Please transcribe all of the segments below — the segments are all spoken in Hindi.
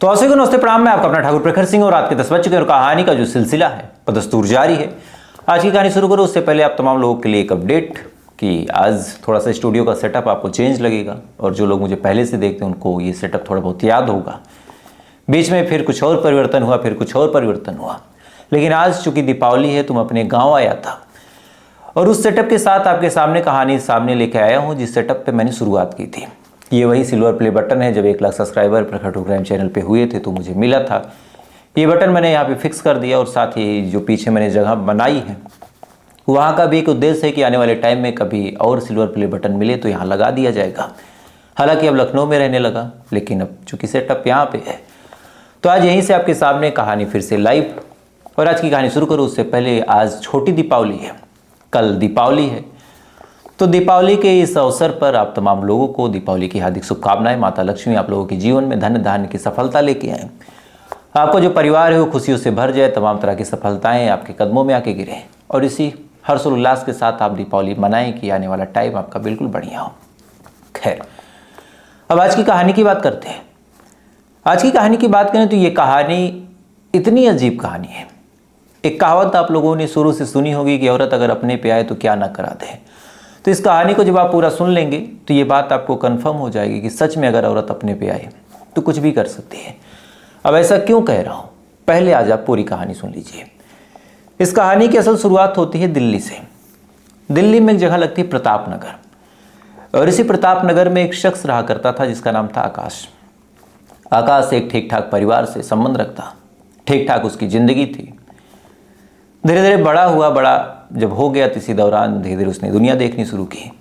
तो सभी को नमस्ते प्रणाम। मैं आपका अपना ठाकुर प्रखर सिंह और रात के 10 बज चुके और कहानी का जो सिलसिला है बदस्तूर जारी है। आज की कहानी शुरू करो उससे पहले आप तमाम लोगों के लिए एक अपडेट कि आज थोड़ा सा स्टूडियो का सेटअप आपको चेंज लगेगा और जो लोग मुझे पहले से देखते हैं उनको ये सेटअप थोड़ा बहुत याद होगा। बीच में फिर कुछ और परिवर्तन हुआ, फिर कुछ और परिवर्तन हुआ, लेकिन आज चूंकि दीपावली है, तुम अपने गाँव आया था और उस सेटअप के साथ आपके सामने कहानी सामने लेके आया हूँ जिस सेटअप पे मैंने शुरुआत की थी। ये वही सिल्वर प्ले बटन है। जब 1 लाख सब्सक्राइबर प्रखर टू क्राइम चैनल पे हुए थे तो मुझे मिला था ये बटन, मैंने यहाँ पे फिक्स कर दिया और साथ ही जो पीछे मैंने जगह बनाई है वहाँ का भी एक उद्देश्य है कि आने वाले टाइम में कभी और सिल्वर प्ले बटन मिले तो यहाँ लगा दिया जाएगा। हालांकि अब लखनऊ में रहने लगा, लेकिन अब चूँकि सेटअप यहाँ पे है तो आज यहीं से आपके सामने कहानी फिर से लाइव। और आज की कहानी शुरू करूँ उससे पहले आज छोटी दीपावली है, कल दीपावली है। तो दीपावली के इस अवसर पर आप तमाम लोगों को दीपावली की हार्दिक शुभकामनाएं। माता लक्ष्मी आप लोगों के जीवन में धन धान्य की सफलता लेके आए। आपका जो परिवार है वो खुशियों से भर जाए, तमाम तरह की सफलताएं आपके कदमों में आके गिरें और इसी हर्षोल्लास के साथ आप दीपावली मनाएं कि आने वाला टाइम आपका बिल्कुल बढ़िया हो। खैर, अब आज की कहानी की बात करते हैं। आज की कहानी की बात करें तो ये कहानी इतनी अजीब कहानी है। एक कहावत आप लोगों ने शुरू से सुनी होगी कि औरत अगर अपने पे आए तो क्या ना करा दे। तो इस कहानी को जब आप पूरा सुन लेंगे तो ये बात आपको कंफर्म हो जाएगी कि सच में अगर औरत अपने पे आए तो कुछ भी कर सकती है। अब ऐसा क्यों कह रहा हूँ, पहले आज आप पूरी कहानी सुन लीजिए। इस कहानी की असल शुरुआत होती है दिल्ली से। दिल्ली में एक जगह लगती है प्रताप नगर और इसी प्रताप नगर में एक शख्स रहा करता था जिसका नाम था आकाश। आकाश एक ठीक ठाक परिवार से संबंध रखता, ठीक ठाक उसकी ज़िंदगी थी। धीरे धीरे बड़ा हुआ, बड़ा जब हो गया तो इसी दौरान धीरे धीरे उसने दुनिया देखनी शुरू की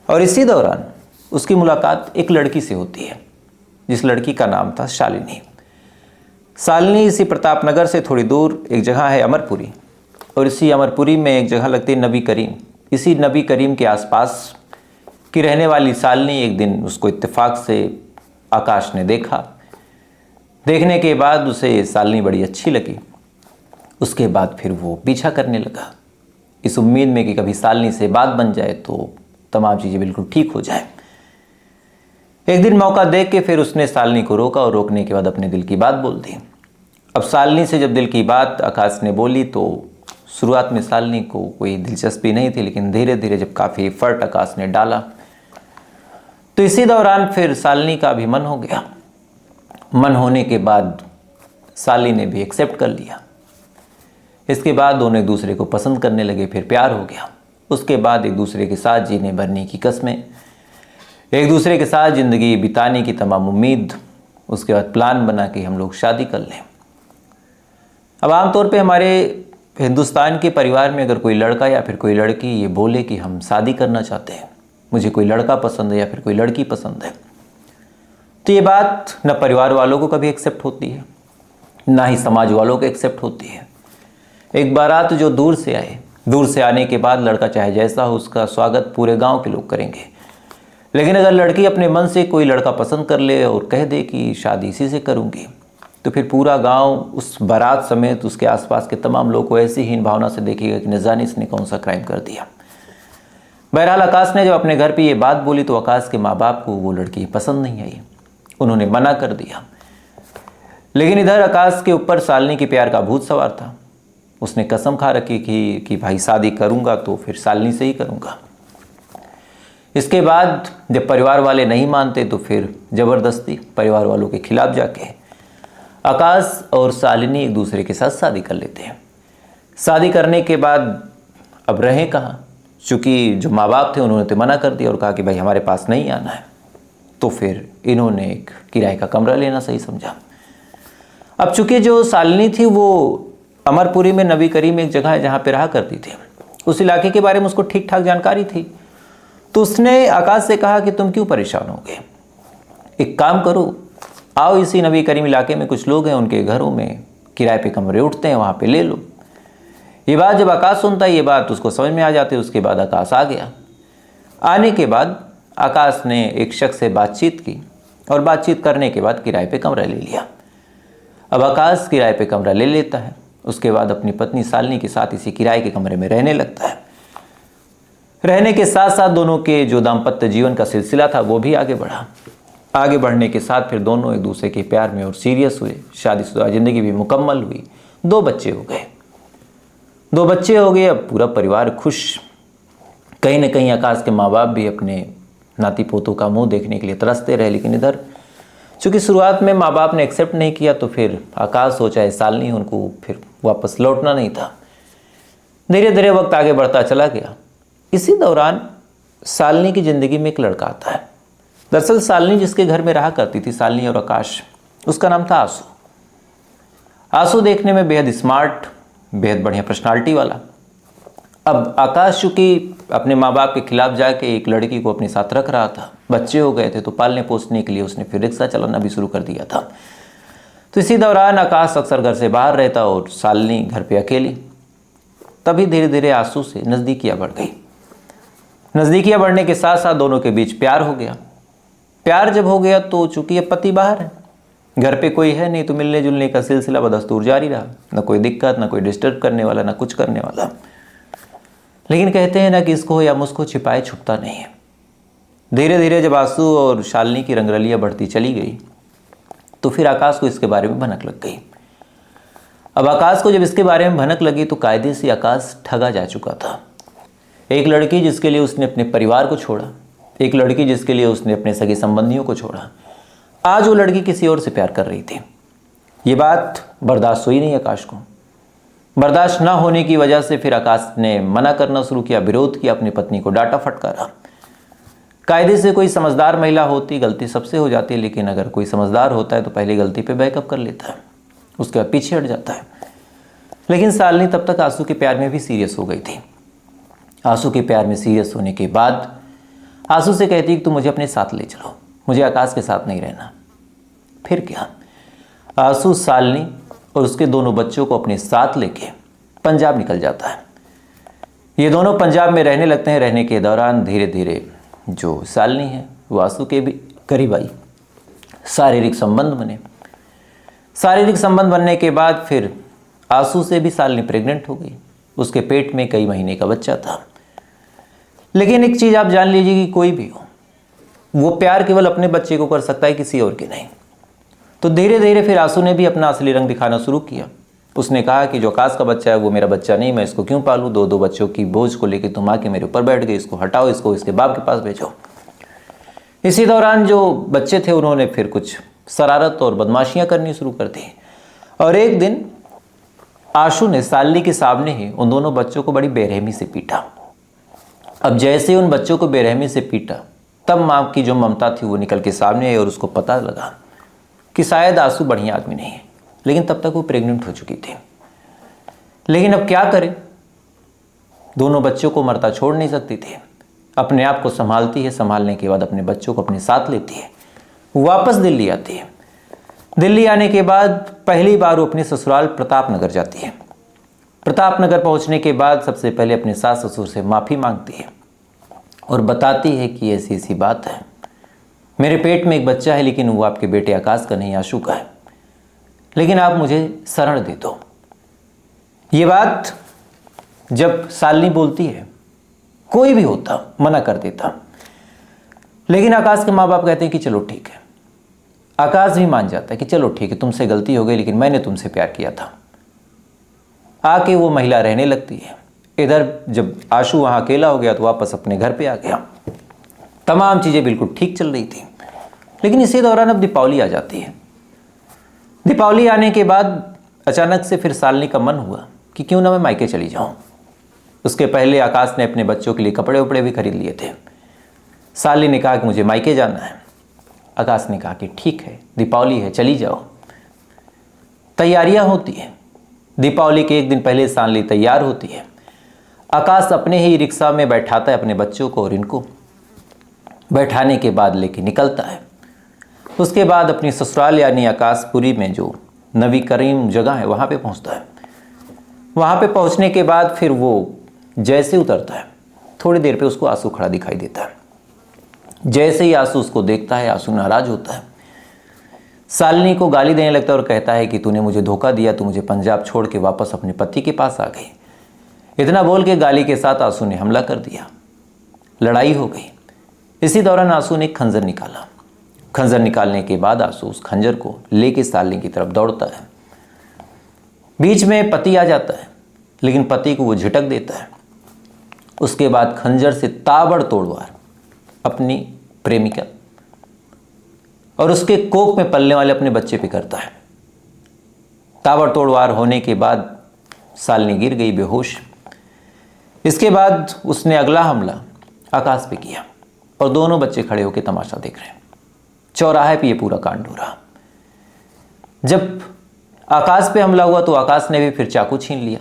और इसी दौरान उसकी मुलाकात एक लड़की से होती है जिस लड़की का नाम था शालिनी। शालिनी इसी प्रताप नगर से थोड़ी दूर एक जगह है अमरपुरी और इसी अमरपुरी में एक जगह लगती है नबी करीम। इसी नबी करीम के आसपास की रहने वाली शालिनी एक दिन उसको इत्तेफाक से आकाश ने देखा। देखने के बाद उसे शालिनी बड़ी अच्छी लगी। उसके बाद फिर वो पीछा करने लगा इस उम्मीद में कि कभी शालिनी से बात बन जाए तो तमाम चीज़ें बिल्कुल ठीक हो जाए। एक दिन मौका देख के फिर उसने शालिनी को रोका और रोकने के बाद अपने दिल की बात बोल दी। अब शालिनी से जब दिल की बात आकाश ने बोली तो शुरुआत में शालिनी को कोई दिलचस्पी नहीं थी, लेकिन धीरे धीरे जब काफ़ी एफर्ट आकाश ने डाला तो इसी दौरान फिर शालिनी का भी मन हो गया। मन होने के बाद शालिनी ने भी एक्सेप्ट कर लिया। इसके बाद दोनों एक दूसरे को पसंद करने लगे, फिर प्यार हो गया। उसके बाद एक दूसरे के साथ जीने भरने की कस्में, एक दूसरे के साथ ज़िंदगी बिताने की तमाम उम्मीद। उसके बाद प्लान बना कि हम लोग शादी कर लें। अब आमतौर पे हमारे हिंदुस्तान के परिवार में अगर कोई लड़का या फिर कोई लड़की ये बोले कि हम शादी करना चाहते हैं, मुझे कोई लड़का पसंद है या फिर कोई लड़की पसंद है, तो ये बात न परिवार वालों को कभी एक्सेप्ट होती है, ना ही समाज वालों को एक्सेप्ट होती है। एक बारात जो दूर से आए, दूर से आने के बाद लड़का चाहे जैसा हो उसका स्वागत पूरे गांव के लोग करेंगे, लेकिन अगर लड़की अपने मन से कोई लड़का पसंद कर ले और कह दे कि शादी इसी से करूंगी, तो फिर पूरा गांव उस बारात समेत उसके आसपास के तमाम लोग को ऐसी हीन भावना से देखेगा कि न जाने इसने कौन सा क्राइम कर दिया। बहरहाल आकाश ने जब अपने घर पर ये बात बोली तो आकाश के माँ बाप को वो लड़की पसंद नहीं आई, उन्होंने मना कर दिया। लेकिन इधर आकाश के ऊपर शालिनी के प्यार का भूत सवार था। उसने कसम खा रखी कि भाई शादी करूंगा तो फिर शालिनी से ही करूंगा। इसके बाद जब परिवार वाले नहीं मानते तो फिर ज़बरदस्ती परिवार वालों के खिलाफ जाके आकाश और शालिनी एक दूसरे के साथ शादी कर लेते हैं। शादी करने के बाद अब रहे कहाँ, चूँकि जो माँ बाप थे उन्होंने तो मना कर दिया और कहा कि भाई हमारे पास नहीं आना है, तो फिर इन्होंने एक किराए का कमरा लेना सही समझा। अब चूँकि जो शालिनी थी वो अमरपुरी में नबी करीम एक जगह है जहाँ पे रहा करती थी, उस इलाके के बारे में उसको ठीक ठाक जानकारी थी। तो उसने आकाश से कहा कि तुम क्यों परेशान होगे, एक काम करो, आओ इसी नबी करीम इलाके में कुछ लोग हैं, उनके घरों में किराए पे कमरे उठते हैं, वहाँ पे ले लो। ये बात जब आकाश सुनता है, ये बात उसको समझ में आ जाती है। उसके बाद आकाश आ गया। आने के बाद आकाश ने एक शख्स से बातचीत की और बातचीत करने के बाद किराए पे कमरा ले लिया। अब आकाश किराए पे कमरा ले लेता है, उसके बाद अपनी पत्नी शालिनी के साथ इसी किराए के कमरे में रहने लगता है। रहने के साथ साथ दोनों के जो दाम्पत्य जीवन का सिलसिला था वो भी आगे बढ़ा। आगे बढ़ने के साथ फिर दोनों एक दूसरे के प्यार में और सीरियस हुए। शादीशुदा ज़िंदगी भी मुकम्मल हुई। 2 बच्चे हो गए। 2 बच्चे हो गए। अब पूरा परिवार खुश। कहीं ना कहीं आकाश के माँ बाप भी अपने नाती पोतों का मुंह देखने के लिए तरसते रहे, लेकिन इधर चूँकि शुरुआत में माँ बाप ने एक्सेप्ट नहीं किया तो फिर आकाश हो चाहे सालनी, उनको फिर वापस लौटना नहीं था। धीरे धीरे वक्त आगे बढ़ता चला गया। इसी दौरान सालनी की ज़िंदगी में एक लड़का आता है। दरअसल सालनी जिसके घर में रहा करती थी, सालनी और आकाश, उसका नाम था आंसू। आंसू देखने में बेहद स्मार्ट, बेहद बढ़िया पर्सनालिटी वाला। अब आकाश चूँकि अपने माँ बाप के खिलाफ जाके एक लड़की को अपने साथ रख रहा था, बच्चे हो गए थे, तो पालने पोसने के लिए उसने फिर रिक्शा चलाना भी शुरू कर दिया था। तो इसी दौरान आकाश अक्सर घर से बाहर रहता और सालनी घर पे अकेली। तभी धीरे धीरे आंसू से नज़दीकियाँ बढ़ गई। नज़दीकियाँ बढ़ने के साथ साथ दोनों के बीच प्यार हो गया। प्यार जब हो गया तो चूँकि अब पति बाहर है, घर पे कोई है नहीं, तो मिलने जुलने का सिलसिला बदस्तूर जारी रहा। ना कोई दिक्कत, ना कोई डिस्टर्ब करने वाला, ना कुछ करने वाला। लेकिन कहते हैं ना कि इसको या मुझको छिपाए छुपता नहीं है। धीरे धीरे जब आंसू और शालिनी की रंगरलियाँ बढ़ती चली गई तो फिर आकाश को इसके बारे में भनक लग गई। अब आकाश को जब इसके बारे में भनक लगी तो कायदे से आकाश ठगा जा चुका था। एक लड़की जिसके लिए उसने अपने परिवार को छोड़ा, एक लड़की जिसके लिए उसने अपने सगे संबंधियों को छोड़ा, आज वो लड़की किसी और से प्यार कर रही थी। ये बात बर्दाश्त हुई नहीं आकाश को। बर्दाश्त ना होने की वजह से फिर आकाश ने मना करना शुरू किया, विरोध किया, अपनी पत्नी को डांटा फटकारा। कायदे से कोई समझदार महिला होती, गलती सबसे हो जाती है, लेकिन अगर कोई समझदार होता है तो पहली गलती पे बैकअप कर लेता है, उसके बाद पीछे हट जाता है। लेकिन सालनी तब तक आंसू के प्यार में भी सीरियस हो गई थी। आंसू के प्यार में सीरियस होने के बाद आंसू से कहती कि तुम मुझे अपने साथ ले चलो, मुझे आकाश के साथ नहीं रहना। फिर क्या, आंसू सालनी और उसके दोनों बच्चों को अपने साथ लेके पंजाब निकल जाता है। ये दोनों पंजाब में रहने लगते हैं। रहने के दौरान धीरे धीरे जो सालनी है वो आंसू के भी करीब आई। शारीरिक संबंध बने। शारीरिक संबंध बनने के बाद फिर आंसू से भी सालनी प्रेग्नेंट हो गई। उसके पेट में कई महीने का बच्चा था। लेकिन एक चीज़ आप जान लीजिए कि कोई भी हो, वो प्यार केवल अपने बच्चे को कर सकता है, किसी और के नहीं। तो धीरे धीरे फिर आंसू ने भी अपना असली रंग दिखाना शुरू किया। उसने कहा कि जो आकाश का बच्चा है वो मेरा बच्चा नहीं, मैं इसको क्यों पालूं? 2 बच्चों की बोझ को लेकर तुम आके मेरे ऊपर बैठ गए, इसको हटाओ, इसको इसके बाप के पास भेजो। इसी दौरान जो बच्चे थे उन्होंने फिर कुछ शरारत और बदमाशियां करनी शुरू कर दी। और एक दिन आशु ने सालनी के सामने ही उन दोनों बच्चों को बड़ी बेरहमी से पीटा। अब जैसे ही उन बच्चों को बेरहमी से पीटा, तब माँ की जो ममता थी वो निकल के सामने आई और उसको पता लगा कि शायद आंसू बढ़िया आदमी नहीं है। लेकिन तब तक वो प्रेग्नेंट हो चुकी थी। लेकिन अब क्या करे, दोनों बच्चों को मरता छोड़ नहीं सकती थी। अपने आप को संभालती है, संभालने के बाद अपने बच्चों को अपने साथ लेती है, वापस दिल्ली आती है। दिल्ली आने के बाद पहली बार वो अपने ससुराल प्रतापनगर जाती है। प्रतापनगर पहुंचने के बाद सबसे पहले अपने सास ससुर से माफ़ी मांगती है और बताती है कि ऐसी ऐसी बात है, मेरे पेट में एक बच्चा है, लेकिन वो आपके बेटे आकाश का नहीं, आशु का है, लेकिन आप मुझे शरण दे दो। ये बात जब सालनी बोलती है, कोई भी होता मना कर देता, लेकिन आकाश के माँ बाप कहते हैं कि चलो ठीक है। आकाश भी मान जाता है कि चलो ठीक है, तुमसे गलती हो गई, लेकिन मैंने तुमसे प्यार किया था। आके वो महिला रहने लगती है। इधर जब आशु वहाँ अकेला हो गया तो वापस अपने घर पे आ गया। तमाम चीज़ें बिल्कुल ठीक चल रही थी। लेकिन इसी दौरान अब दीपावली आ जाती है। दीपावली आने के बाद अचानक से फिर सालनी का मन हुआ कि क्यों ना मैं मायके चली जाऊँ। उसके पहले आकाश ने अपने बच्चों के लिए कपड़े उपड़े भी खरीद लिए थे। सालनी ने कहा कि मुझे मायके जाना है। आकाश ने कहा कि ठीक है, दीपावली है, चली जाओ। तैयारियां होती हैं। दीपावली के एक दिन पहले सालनी तैयार होती है। आकाश अपने ही रिक्शा में बैठाता है अपने बच्चों को और इनको बैठाने के बाद लेके निकलता है। उसके बाद अपनी ससुराल यानी आकाशपुरी में जो नबी करीम जगह है वहाँ पे पहुँचता है। वहाँ पे पहुँचने के बाद फिर वो जैसे उतरता है, थोड़ी देर पे उसको आंसू खड़ा दिखाई देता है। जैसे ही आंसू उसको देखता है, आंसू नाराज होता है, सालनी को गाली देने लगता है और कहता है कि तूने मुझे धोखा दिया, तू मुझे पंजाब छोड़ के वापस अपने पति के पास आ गई। इतना बोल के गाली के साथ आंसू ने हमला कर दिया। लड़ाई हो गई। इसी दौरान आंसू ने एक खंजर निकाला। खंजर निकालने के बाद आंसू उस खंजर को लेके सालनी की तरफ दौड़ता है। बीच में पति आ जाता है, लेकिन पति को वो झिटक देता है। उसके बाद खंजर से ताबड़तोड़ वार अपनी प्रेमिका और उसके कोख में पलने वाले अपने बच्चे पे करता है। ताबड़तोड़ वार होने के बाद सालनी गिर गई बेहोश। इसके बाद उसने अगला हमला आकाश पे किया और दोनों बच्चे खड़े होकर तमाशा देख रहे हैं। चौराहे पे ये पूरा कांड हो रहा। जब आकाश पे हमला हुआ तो आकाश ने भी फिर चाकू छीन लिया।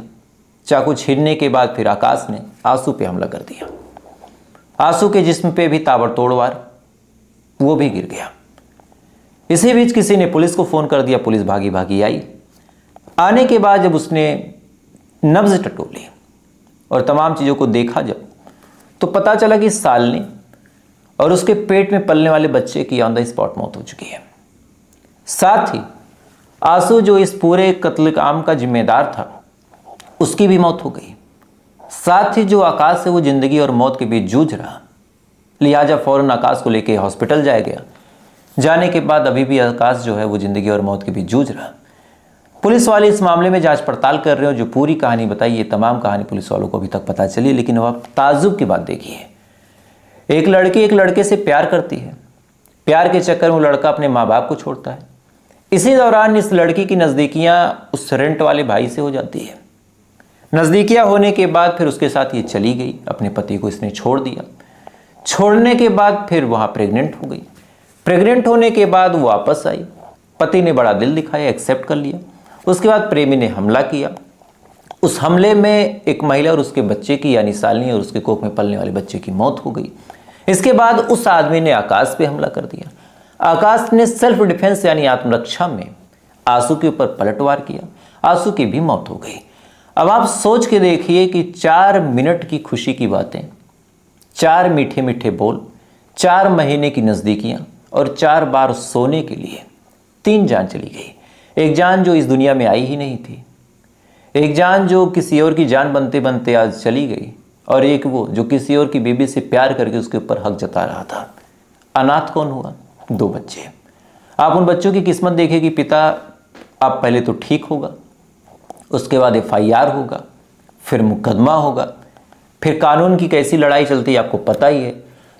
चाकू छीनने के बाद फिर आकाश ने आंसू पे हमला कर दिया। आंसू के जिस्म पे भी ताबड़तोड़ वार, वो भी गिर गया। इसी बीच किसी ने पुलिस को फोन कर दिया। पुलिस भागी भागी आई। आने के बाद जब उसने नब्ज टटोली और तमाम चीज़ों को देखा जब, तो पता चला कि सालनी और उसके पेट में पलने वाले बच्चे की ऑन द स्पॉट मौत हो चुकी है। साथ ही आंसू जो इस पूरे कत्लेआम का जिम्मेदार था, उसकी भी मौत हो गई। साथ ही जो आकाश है वो जिंदगी और मौत के बीच जूझ रहा। लिहाजा फौरन आकाश को लेके हॉस्पिटल जाया गया। जाने के बाद अभी भी आकाश जो है वो जिंदगी और मौत के बीच जूझ रहा। पुलिस वाले इस मामले में जांच पड़ताल कर रहे हो। जो पूरी कहानी बताई, ये तमाम कहानी पुलिस वालों को अभी तक पता चली। लेकिन अब आप ताज्जुब की बात देखिए, एक लड़की एक लड़के से प्यार करती है। प्यार के चक्कर में वो लड़का अपने माँ बाप को छोड़ता है। इसी दौरान इस लड़की की नज़दीकियाँ उस रेंट वाले भाई से हो जाती है। नज़दीकियाँ होने के बाद फिर उसके साथ ये चली गई। अपने पति को इसने छोड़ दिया। छोड़ने के बाद फिर वहाँ प्रेग्नेंट हो गई। प्रेग्नेंट होने के बाद वो वापस आई। पति ने बड़ा दिल दिखाया, एक्सेप्ट कर लिया। उसके बाद प्रेमी ने हमला किया। उस हमले में एक महिला और उसके बच्चे की, यानी सालनी और उसके कोख में पलने वाले बच्चे की मौत हो गई। इसके बाद उस आदमी ने आकाश पे हमला कर दिया। आकाश ने सेल्फ डिफेंस यानी आत्मरक्षा में आंसू के ऊपर पलटवार किया। आंसू की भी मौत हो गई। अब आप सोच के देखिए कि 4 मिनट की खुशी की बातें, 4 मीठे मीठे बोल, 4 महीने की नज़दीकियाँ और 4 बार सोने के लिए 3 जान चली गई। एक जान जो इस दुनिया में आई ही नहीं थी, एक जान जो किसी और की जान बनते बनते आज चली गई, और एक वो जो किसी और की बीबी से प्यार करके उसके ऊपर हक जता रहा था। अनाथ कौन हुआ? 2 बच्चे। आप उन बच्चों की किस्मत देखिए कि पिता आप पहले तो ठीक होगा, उसके बाद FIR होगा, फिर मुकदमा होगा, फिर कानून की कैसी लड़ाई चलती है आपको पता ही है।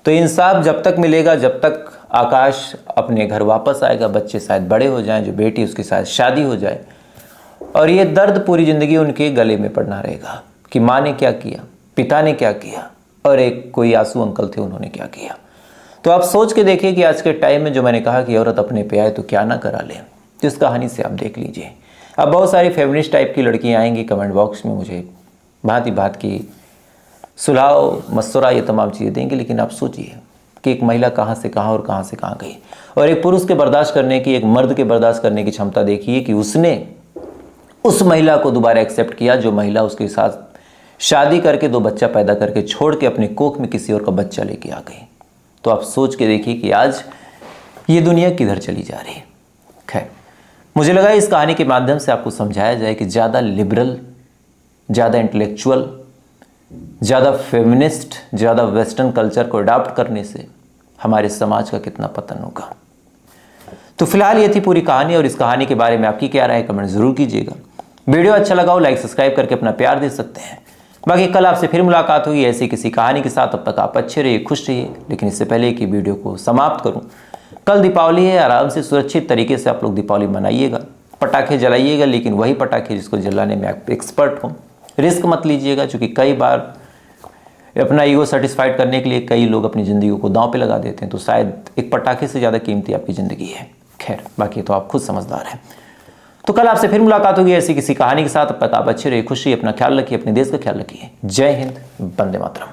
तो इंसाफ जब तक मिलेगा, जब तक आकाश अपने घर वापस आएगा, बच्चे शायद बड़े हो जाएं, जो बेटी उसके साथ शादी हो जाए, और ये दर्द पूरी ज़िंदगी उनके गले में पड़ना रहेगा कि माँ ने क्या किया, पिता ने क्या किया, और एक कोई आंसू अंकल थे उन्होंने क्या किया। तो आप सोच के देखिए कि आज के टाइम में जो मैंने कहा कि औरत अपने पे आए तो क्या ना करा ले, तो इस कहानी से आप देख लीजिए। अब बहुत सारी फेमिनिस्ट टाइप की लड़कियाँ आएंगी कमेंट बॉक्स में, मुझे भांति भांति की सुलह मशवरा ये तमाम चीज़ें देंगे। लेकिन आप सोचिए कि एक महिला कहाँ से कहाँ और कहाँ से कहाँ गई, और एक पुरुष के बर्दाश्त करने की, एक मर्द के बर्दाश्त करने की क्षमता देखिए कि उसने उस महिला को दोबारा एक्सेप्ट किया, जो महिला उसके साथ शादी करके 2 बच्चा पैदा करके छोड़ के अपने कोख में किसी और का बच्चा लेके आ गई। तो आप सोच के देखिए कि आज ये दुनिया किधर चली जा रही है। खैर, मुझे लगा इस कहानी के माध्यम से आपको समझाया जाए कि ज़्यादा लिबरल, ज़्यादा इंटेलेक्चुअल, ज़्यादा फेमिनिस्ट, ज़्यादा वेस्टर्न कल्चर को अडॉप्ट करने से हमारे समाज का कितना पतन होगा। तो फिलहाल ये थी पूरी कहानी, और इस कहानी के बारे में आपकी क्या राय है कमेंट ज़रूर कीजिएगा। वीडियो अच्छा लगा हो लाइक सब्सक्राइब करके अपना प्यार दे सकते हैं। बाकी कल आपसे फिर मुलाकात होगी ऐसी किसी कहानी के साथ। तब तक आप अच्छे रहिए, खुश रहिए। लेकिन इससे पहले कि वीडियो को समाप्त करूं, कल दीपावली है। आराम से सुरक्षित तरीके से आप लोग दीपावली मनाइएगा, पटाखे जलाइएगा, लेकिन वही पटाखे जिसको जलाने में आप एक्सपर्ट हो। रिस्क मत लीजिएगा, क्योंकि कई बार अपना ईगो सेटिस्फाइड करने के लिए कई लोग अपनी ज़िंदगी को दांव पे लगा देते हैं। तो शायद एक पटाखे से ज़्यादा कीमती आपकी ज़िंदगी है। खैर, बाकी तो आप खुद समझदार हैं। तो कल आपसे फिर मुलाकात होगी ऐसी किसी कहानी के साथ। अब तक आप अच्छे रहिए, खुश रहिए, अपना ख्याल रखिए, अपने देश का ख्याल रखिए। जय हिंद, वंदे मातरम।